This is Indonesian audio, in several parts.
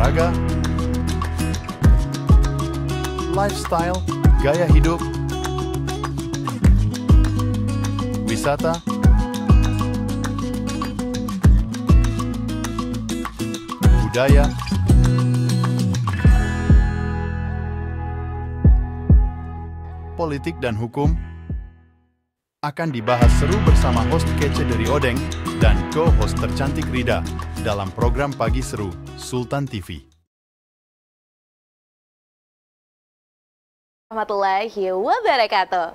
olahraga, lifestyle, gaya hidup, wisata, budaya, politik dan hukum akan dibahas seru bersama host kece dari Odeng dan co-host tercantik Rida dalam program Pagi Seru Sultan TV. Warahmatullahi wabarakatuh.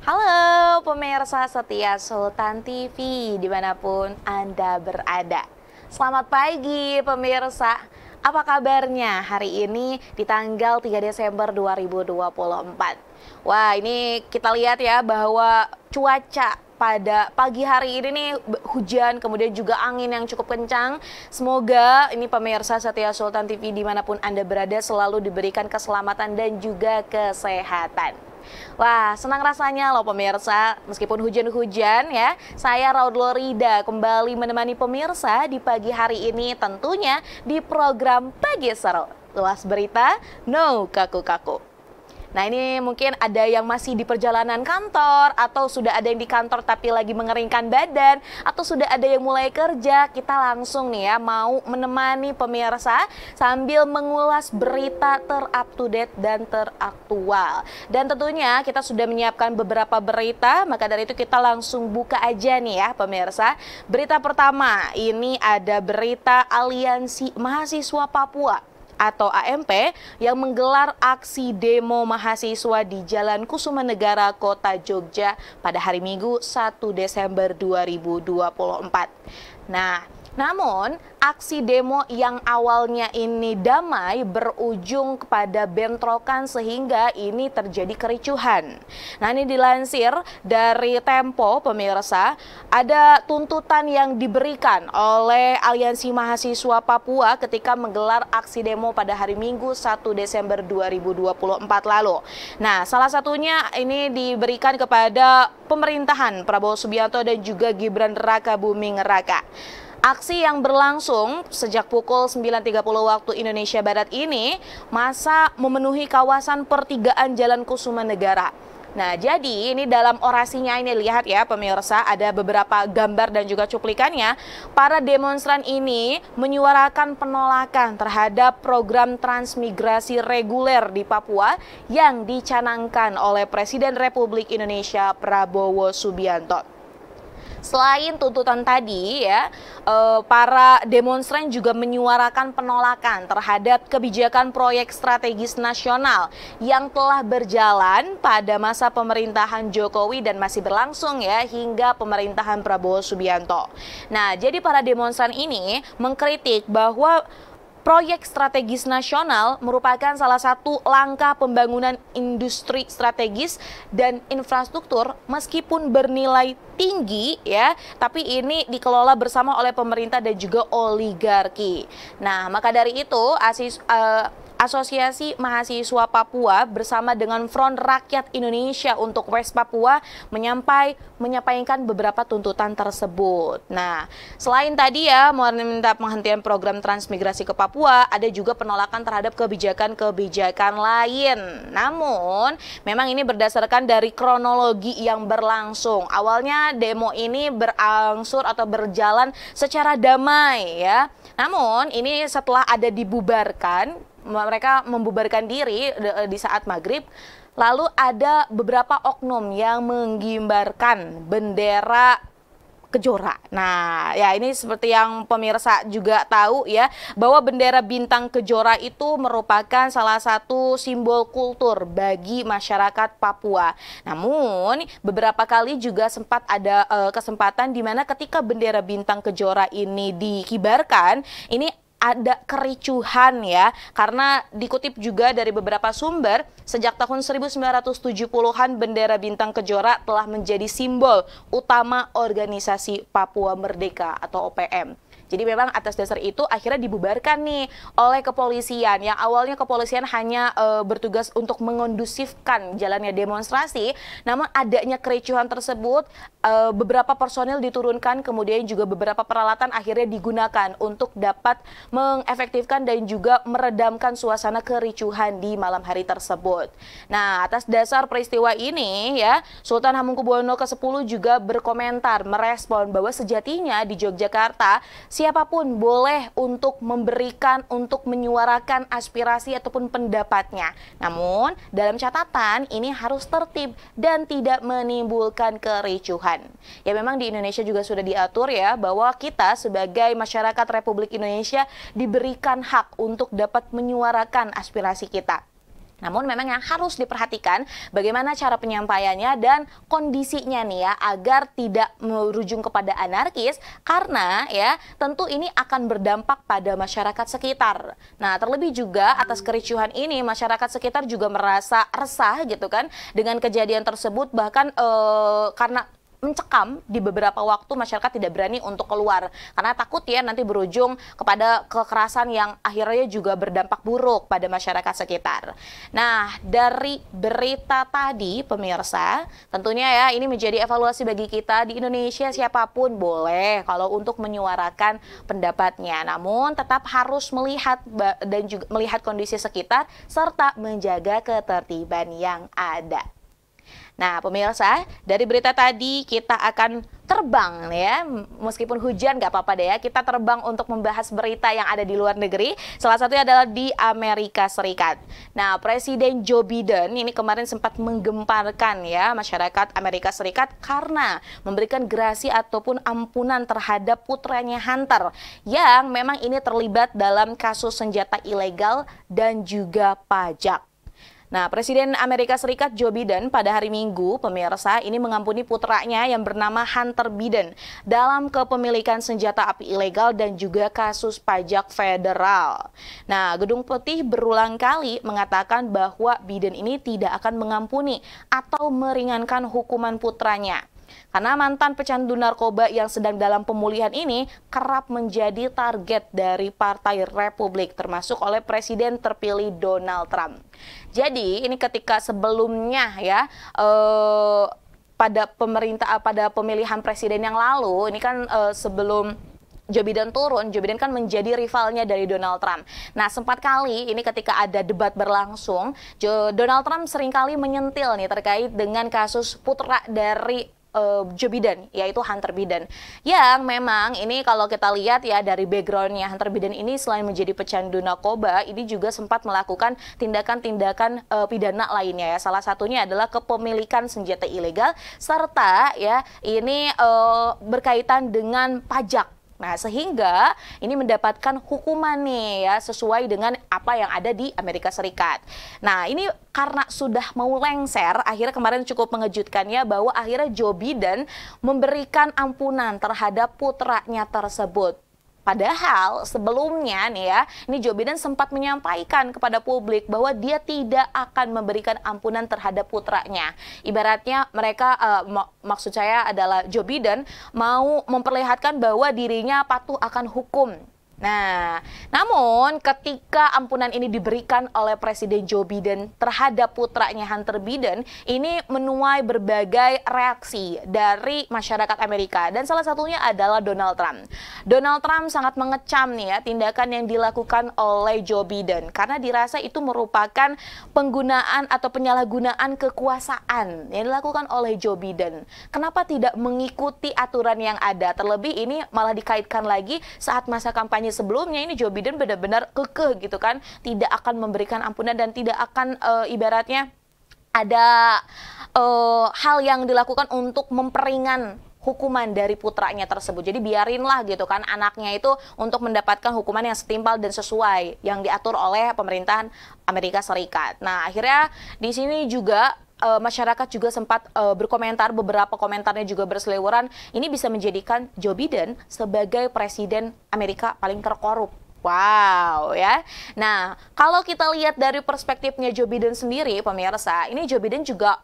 Halo pemirsa setia Sultan TV dimanapun Anda berada. Selamat pagi pemirsa. Apa kabarnya hari ini di tanggal 3 Desember 2024? Wah, ini kita lihat ya bahwa cuaca pada pagi hari ini nih hujan, kemudian juga angin yang cukup kencang. Semoga ini pemirsa setia Sultan TV dimanapun Anda berada selalu diberikan keselamatan dan juga kesehatan. Wah, senang rasanya loh pemirsa, meskipun hujan-hujan ya, saya Raudlo Rida kembali menemani pemirsa di pagi hari ini tentunya di program Pagi Seru. Luas berita, no kaku-kaku. Nah, ini mungkin ada yang masih di perjalanan kantor, atau sudah ada yang di kantor tapi lagi mengeringkan badan, atau sudah ada yang mulai kerja. Kita langsung nih ya mau menemani pemirsa sambil mengulas berita ter-up-to-date dan teraktual. Dan tentunya kita sudah menyiapkan beberapa berita, maka dari itu kita langsung buka aja nih ya pemirsa. Berita pertama, ini ada berita Aliansi Mahasiswa Papua atau AMP yang menggelar aksi demo mahasiswa di Jalan Kusumanegara, Kota Jogja pada hari Minggu 1 Desember 2024. Nah, namun aksi demo yang awalnya ini damai berujung kepada bentrokan sehingga ini terjadi kericuhan. Nah, ini dilansir dari Tempo pemirsa, ada tuntutan yang diberikan oleh Aliansi Mahasiswa Papua ketika menggelar aksi demo pada hari Minggu 1 Desember 2024 lalu. Nah, salah satunya ini diberikan kepada pemerintahan Prabowo Subianto dan juga Gibran Rakabuming Raka. Aksi yang berlangsung sejak pukul 9.30 waktu Indonesia Barat ini masa memenuhi kawasan pertigaan Jalan Kusumanegara. Nah, jadi ini dalam orasinya ini lihat ya pemirsa, ada beberapa gambar dan juga cuplikannya. Para demonstran ini menyuarakan penolakan terhadap program transmigrasi reguler di Papua yang dicanangkan oleh Presiden Republik Indonesia Prabowo Subianto. Selain tuntutan tadi ya, para demonstran juga menyuarakan penolakan terhadap kebijakan proyek strategis nasional yang telah berjalan pada masa pemerintahan Jokowi dan masih berlangsung ya hingga pemerintahan Prabowo Subianto. Nah, jadi para demonstran ini mengkritik bahwa proyek strategis nasional merupakan salah satu langkah pembangunan industri strategis dan infrastruktur meskipun bernilai tinggi ya, tapi ini dikelola bersama oleh pemerintah dan juga oligarki. Nah, maka dari itu Asosiasi Mahasiswa Papua bersama dengan Front Rakyat Indonesia untuk West Papua menyampaikan beberapa tuntutan tersebut. Nah, selain tadi ya meminta penghentian program transmigrasi ke Papua, ada juga penolakan terhadap kebijakan-kebijakan lain. Namun, memang ini berdasarkan dari kronologi yang berlangsung. Awalnya demo ini berangsur atau berjalan secara damai ya. Namun, ini setelah ada dibubarkan, mereka membubarkan diri di saat maghrib, lalu ada beberapa oknum yang menggibarkan bendera Kejora. Nah, ya ini seperti yang pemirsa juga tahu ya, bahwa bendera bintang Kejora itu merupakan salah satu simbol kultur bagi masyarakat Papua. Namun, beberapa kali juga sempat ada kesempatan di mana ketika bendera bintang Kejora ini dikibarkan, ini ada kericuhan ya, karena dikutip juga dari beberapa sumber, sejak tahun 1970-an bendera bintang Kejora telah menjadi simbol utama organisasi Papua Merdeka atau OPM. Jadi memang atas dasar itu akhirnya dibubarkan nih oleh kepolisian. Yang awalnya kepolisian hanya bertugas untuk mengondusifkan jalannya demonstrasi, namun adanya kericuhan tersebut, beberapa personil diturunkan, kemudian juga beberapa peralatan akhirnya digunakan untuk dapat mengefektifkan dan juga meredamkan suasana kericuhan di malam hari tersebut. Nah, atas dasar peristiwa ini ya, Sultan Hamengkubuwono ke-10 juga berkomentar, merespon bahwa sejatinya di Yogyakarta siapapun boleh untuk memberikan, untuk menyuarakan aspirasi ataupun pendapatnya. Namun, dalam catatan ini harus tertib dan tidak menimbulkan kericuhan. Ya memang di Indonesia juga sudah diatur ya bahwa kita sebagai masyarakat Republik Indonesia diberikan hak untuk dapat menyuarakan aspirasi kita. Namun memang yang harus diperhatikan bagaimana cara penyampaiannya dan kondisinya nih ya, agar tidak berujung kepada anarkis, karena ya tentu ini akan berdampak pada masyarakat sekitar. Nah, terlebih juga atas kericuhan ini masyarakat sekitar juga merasa resah gitu kan dengan kejadian tersebut, bahkan karena mencekam di beberapa waktu masyarakat tidak berani untuk keluar karena takut ya nanti berujung kepada kekerasan yang akhirnya juga berdampak buruk pada masyarakat sekitar. Nah, dari berita tadi pemirsa, tentunya ya ini menjadi evaluasi bagi kita di Indonesia, siapapun boleh kalau untuk menyuarakan pendapatnya, namun tetap harus melihat dan juga melihat kondisi sekitar serta menjaga ketertiban yang ada. Nah, pemirsa, dari berita tadi kita akan terbang ya, meskipun hujan nggak apa-apa deh ya, kita terbang untuk membahas berita yang ada di luar negeri. Salah satunya adalah di Amerika Serikat. Nah, Presiden Joe Biden ini kemarin sempat menggemparkan ya masyarakat Amerika Serikat karena memberikan gerasi ataupun ampunan terhadap putranya Hunter yang memang ini terlibat dalam kasus senjata ilegal dan juga pajak. Nah, Presiden Amerika Serikat Joe Biden pada hari Minggu, pemirsa, ini mengampuni putranya yang bernama Hunter Biden dalam kepemilikan senjata api ilegal dan juga kasus pajak federal. Nah, Gedung Putih berulang kali mengatakan bahwa Biden ini tidak akan mengampuni atau meringankan hukuman putranya. Karena mantan pecandu narkoba yang sedang dalam pemulihan ini kerap menjadi target dari Partai Republik, termasuk oleh Presiden terpilih Donald Trump. Jadi ini ketika sebelumnya ya pada pemilihan presiden yang lalu, ini kan sebelum Joe Biden turun, Joe Biden kan menjadi rivalnya dari Donald Trump. Nah, sempat kali ini ketika ada debat berlangsung, Donald Trump seringkali menyentil nih terkait dengan kasus putra dari Joe Biden, yaitu Hunter Biden, yang memang ini kalau kita lihat ya dari backgroundnya, Hunter Biden ini selain menjadi pecandu narkoba, ini juga sempat melakukan tindakan-tindakan pidana lainnya ya. Salah satunya adalah kepemilikan senjata ilegal serta ya ini berkaitan dengan pajak. Nah, sehingga ini mendapatkan hukuman nih ya sesuai dengan apa yang ada di Amerika Serikat. Nah, ini karena sudah mau lengser, akhirnya kemarin cukup mengejutkan ya bahwa akhirnya Joe Biden memberikan ampunan terhadap putranya tersebut. Padahal sebelumnya nih ya, ini Joe Biden sempat menyampaikan kepada publik bahwa dia tidak akan memberikan ampunan terhadap putranya. Ibaratnya mereka, maksud saya adalah Joe Biden mau memperlihatkan bahwa dirinya patuh akan hukum. Nah, namun ketika ampunan ini diberikan oleh Presiden Joe Biden terhadap putranya Hunter Biden, ini menuai berbagai reaksi dari masyarakat Amerika dan salah satunya adalah Donald Trump. Donald Trump sangat mengecam nih ya tindakan yang dilakukan oleh Joe Biden karena dirasa itu merupakan penggunaan atau penyalahgunaan kekuasaan yang dilakukan oleh Joe Biden. Kenapa tidak mengikuti aturan yang ada? Terlebih ini malah dikaitkan lagi saat masa kampanye sebelumnya ini Joe Biden benar-benar kekeh gitu kan, tidak akan memberikan ampunan dan tidak akan ibaratnya ada hal yang dilakukan untuk memperingan hukuman dari putranya tersebut. Jadi biarinlah gitu kan anaknya itu untuk mendapatkan hukuman yang setimpal dan sesuai yang diatur oleh pemerintahan Amerika Serikat. Nah, akhirnya di sini juga masyarakat juga sempat berkomentar, beberapa komentarnya juga berseliweran, ini bisa menjadikan Joe Biden sebagai presiden Amerika paling terkorup Wow ya. Nah, kalau kita lihat dari perspektifnya Joe Biden sendiri, pemirsa, ini Joe Biden juga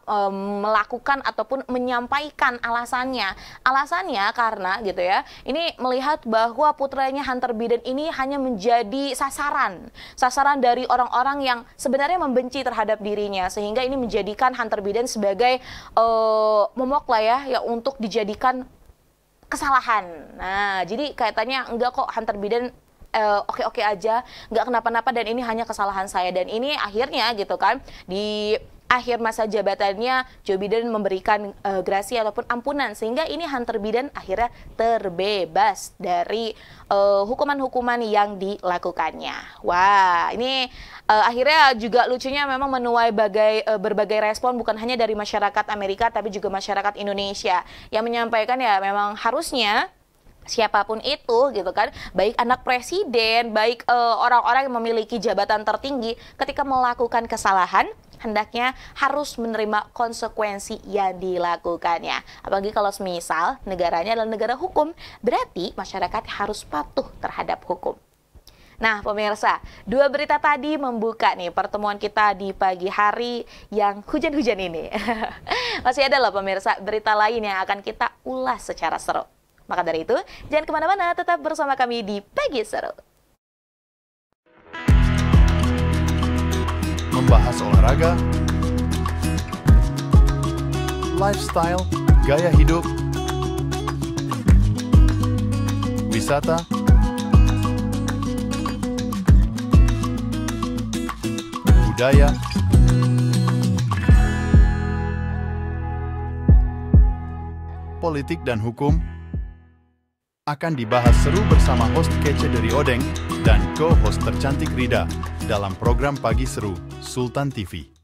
melakukan ataupun menyampaikan alasannya. Alasannya karena gitu ya, ini melihat bahwa putranya Hunter Biden ini hanya menjadi sasaran dari orang-orang yang sebenarnya membenci terhadap dirinya, sehingga ini menjadikan Hunter Biden sebagai momok lah ya untuk dijadikan kesalahan. Nah, jadi kaitannya enggak kok, Hunter Biden oke-oke aja, nggak kenapa-napa, dan ini hanya kesalahan saya. Dan ini akhirnya gitu kan, di akhir masa jabatannya Joe Biden memberikan grasi ataupun ampunan, sehingga ini Hunter Biden akhirnya terbebas dari hukuman-hukuman yang dilakukannya. Wah, ini akhirnya juga lucunya memang menuai berbagai respon, bukan hanya dari masyarakat Amerika tapi juga masyarakat Indonesia yang menyampaikan ya memang harusnya siapapun itu gitu kan, baik anak presiden, baik orang-orang yang memiliki jabatan tertinggi, ketika melakukan kesalahan hendaknya harus menerima konsekuensi yang dilakukannya. Apalagi kalau semisal negaranya adalah negara hukum, berarti masyarakat harus patuh terhadap hukum. Nah pemirsa, dua berita tadi membuka nih pertemuan kita di pagi hari yang hujan-hujan ini. Masih ada loh pemirsa berita lain yang akan kita ulas secara seru. Maka dari itu, jangan kemana-mana, tetap bersama kami di Pagi Seru. Membahas olahraga, lifestyle, gaya hidup, wisata, budaya, politik dan hukum akan dibahas seru bersama host kece dari Odeng dan co-host tercantik Rida dalam program Pagi Seru Sultan TV.